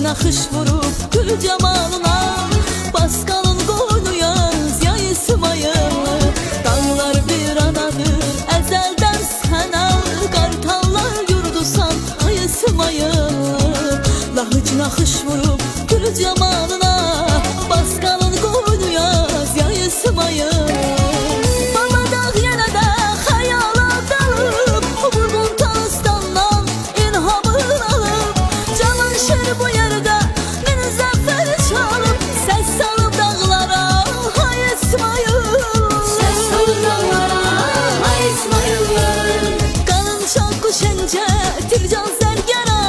naxış vurub gül camalına, Basqalın qoynu yaz yay ismayılı. Dağlar bir anadır əzəldən sənə, Qartallar yurdusan ay ismayılı. Lahıc naxış vurub gül camalına, Basqalın qoynu yaz yay ismayılı. Tircan sərgərə,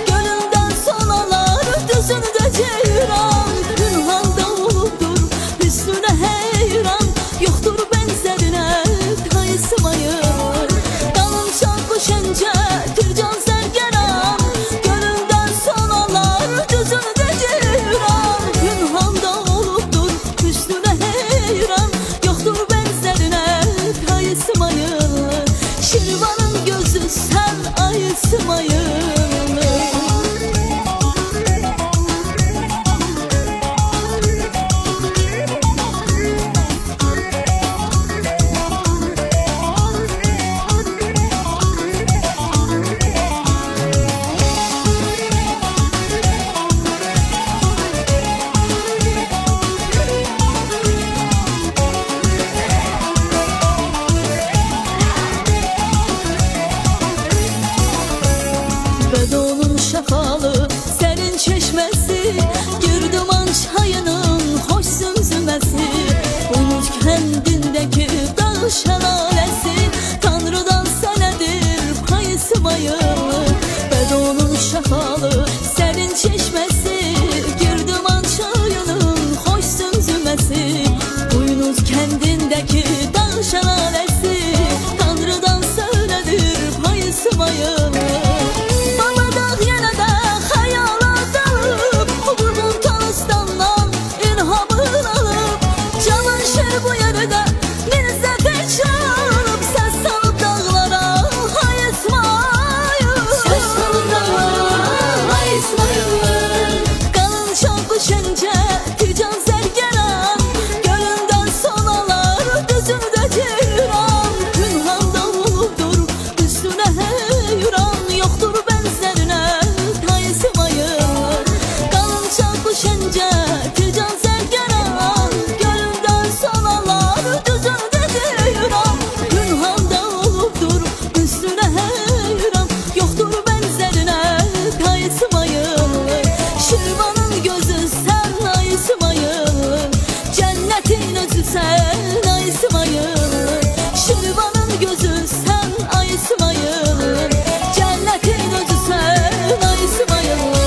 gönlümdən sonalar düzündə ceyran. Ünhanda olubdur üstünə heyran, yoxdur bənzərinə qayısmayır. Dalım çanqı şəncə, tircan sərgərə, gönlümdən sonalar düzündə ceyran. Ünhanda olubdur üstünə heyran, yoxdur bənzərinə qayısmayır. Şirvanın gözü sən ay ismayılı. Bədonun şaxalı sərin çeşməsi, Girdiman çayının xoş zümzüməsi, Buynuz kəndindəki dağ şəlaləsi, Tanrıdan sənədir pay ismayılı. Bədonun şaxalı sərin çeşməsi, Girdiman çayının xoş zümzüməsi, Buynuz kəndindəki dağ şəlaləsi, Tanrıdan sənədir pay ismayılı. Şirvanın gözü sən ay ismayılı, Cənnetin özü sən ay ismayılı. Şirvanın gözü sən ay ismayılı, Cənnetin özü sən ay ismayılı.